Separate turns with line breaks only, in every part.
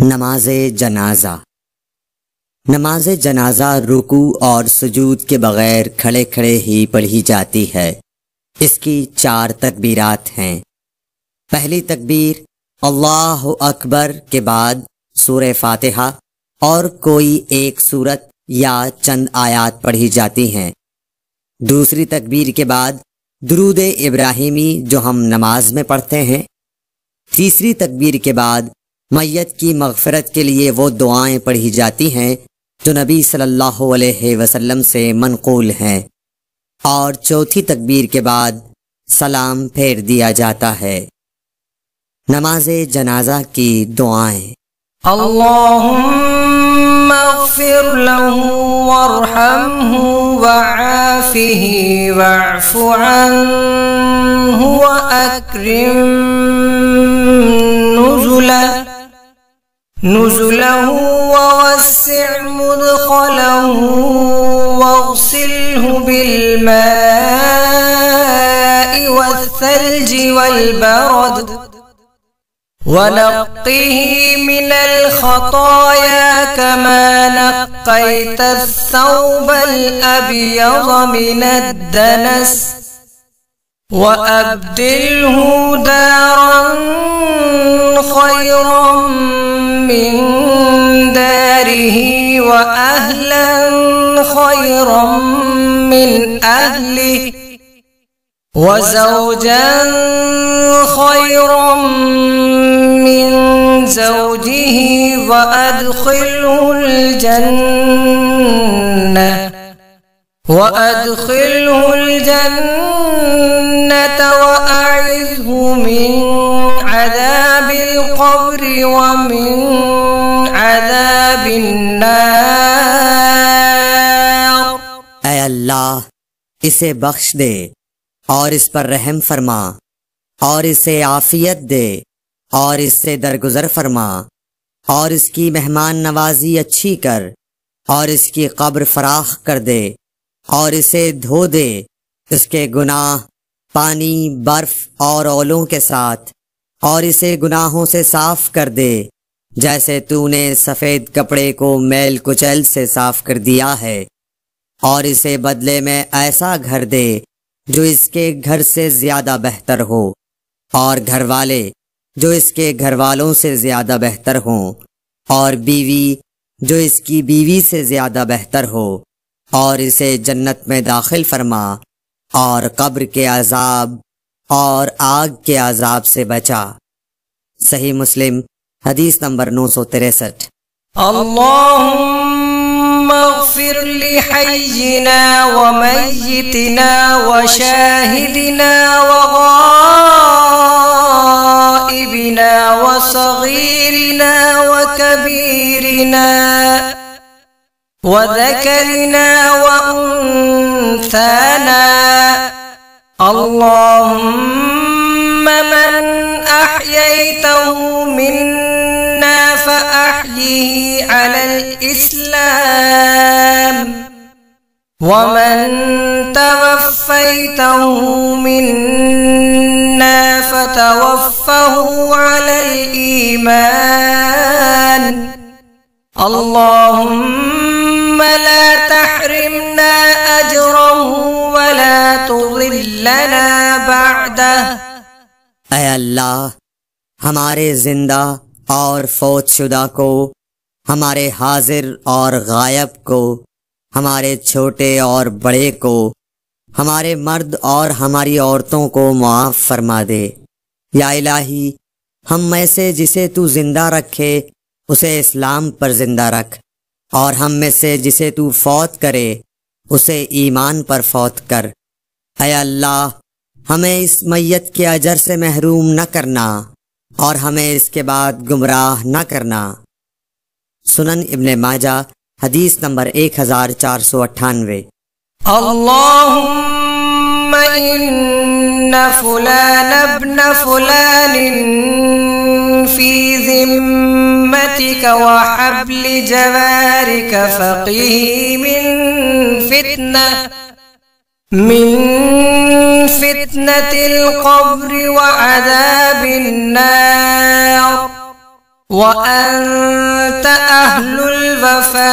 نماز جنازہ۔ نماز جنازہ رکوع اور سجود کے بغیر کھڑے کھڑے ہی پڑھی جاتی ہے۔ اس کی 4 تکبیرات ہیں۔ پہلی تکبیر اللہ اکبر کے بعد سورہ فاتحہ اور کوئی ایک سورت یا چند آیات پڑھی جاتی ہیں۔ دوسری تکبیر کے بعد درود ابراہیمی جو ہم نماز میں پڑھتے ہیں۔ تیسری تکبیر کے بعد میت کی مغفرت کے لیے وہ دعائیں پڑھی جاتی ہیں جو نبی صلی اللہ علیہ وسلم سے منقول ہیں، اور چوتھی تکبیر کے بعد سلام پھیر دیا جاتا ہے۔ نماز جنازہ کی دعائیں:
اللہم اغفر له وارحمه وعافه واعف عنه واکرم نزله ووسع مدخله واغسله بالماء والثلج والبرد ونقه من الخطايا كما نقيت الثوب الأبيض من الدنس وأبدله دارا خيرا من داره وأهلا خيرا من أهله وزوجا خيرا من زوجه وأدخله الجنة وأعذه من عذاب القبر ومن عذاب النار۔
اے اللہ، اسے بخش دے اور اس پر رحم فرما، اور اسے عافیت دے اور اس سے درگزر فرما، اور اس کی مہمان نوازی اچھی کر، اور اس کی قبر فراخ کر دے، اور اسے دھو دے اس کے گناہ پانی، برف اور اولوں کے ساتھ، اور اسے گناہوں سے صاف کر دے جیسے تو نے سفید کپڑے کو میل کچیل سے صاف کر دیا ہے، اور اسے بدلے میں ایسا گھر دے جو اس کے گھر سے زیادہ بہتر ہو، اور گھر والے جو اس کے گھر والوں سے زیادہ بہتر ہوں، اور بیوی جو اس کی بیوی سے زیادہ بہتر ہو، اور اسے جنت میں داخل فرما، اور قبر کے عذاب اور آگ کے عذاب سے بچا۔ صحیح مسلم حدیث نمبر 963۔
اللهم اغفر لحينا وميتنا وشاهدنا وغائبنا وصغيرنا وكبيرنا وذكرنا وأنثانا، اللهم من أحييته منا فأحيه على الإسلام، ومن توفيته منا فتوفه على الإيمان، اللهم لا تحرمنا أجره ولا تضلنا بعده۔
اے اللہ، ہمارے زندہ اور فوت شدہ کو، ہمارے حاضر اور غائب کو، ہمارے چھوٹے اور بڑے کو، ہمارے مرد اور ہماری عورتوں کو معاف فرما دے۔ یا الہی، ہم میں سے جسے تو زندہ رکھے اسے اسلام پر زندہ رکھ، اور ہم میں سے جسے تو فوت کرے اسے ایمان پر فوت کر۔ اے اللہ، ہمیں اس میت کے اجر سے محروم نہ کرنا، اور ہمیں اس کے بعد گمراہ نہ کرنا۔ سنن ابن ماجہ حدیث نمبر 1498۔
اللہم ان فلان ابن فلان فی ذمتک وحبل جوارک فقیہ من فتنة القبر وعذاب النار وأنت أنت أهل الوفاء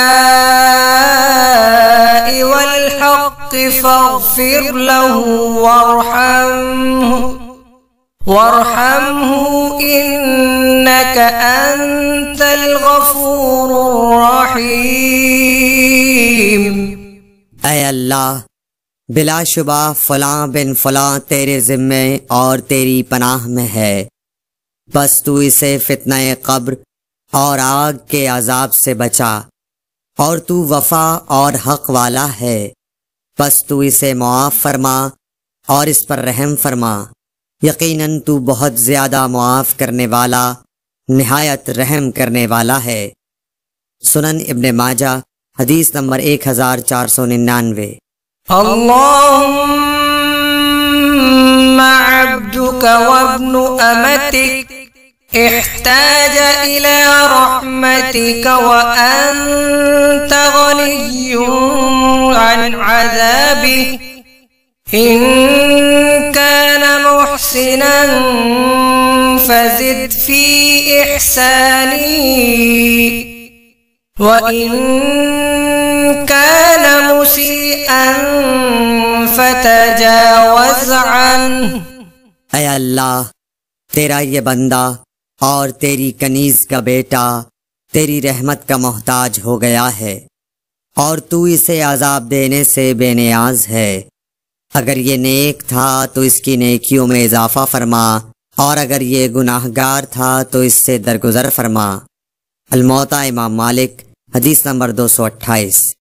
والحق فاغفر له وارحمه إنك أنت الغفور الرحيم۔
اے اللہ، بلا شبہ فلاں بن فلاں تیرے ذمے اور تیری پناہ میں ہے، بس تو اسے فتنہ قبر اور آگ کے عذاب سے بچا، اور تو وفا اور حق والا ہے، بس تو اسے معاف فرما اور اس پر رحم فرما، یقیناً تو بہت زیادہ معاف کرنے والا نہایت رحم کرنے والا ہے۔ سنن ابن ماجہ حدیث نمبر 1499۔
اللهم عبدك وابن أمتك احتاج إلى رحمتك وأنت غني عن عذابه إن كان محسنا فزد في إحسانه وإن كان مسيئا فتجاوز عنه۔
اے اللہ، تیرا یہ بندہ اور تیری کنیز کا بیٹا تیری رحمت کا محتاج ہو گیا ہے، اور تو اسے عذاب دینے سے بے نیاز ہے۔ اگر یہ نیک تھا تو اس کی نیکیوں میں اضافہ فرما، اور اگر یہ گناہگار تھا تو اس سے درگزر فرما۔ الموطا امام مالک حدیث نمبر 228۔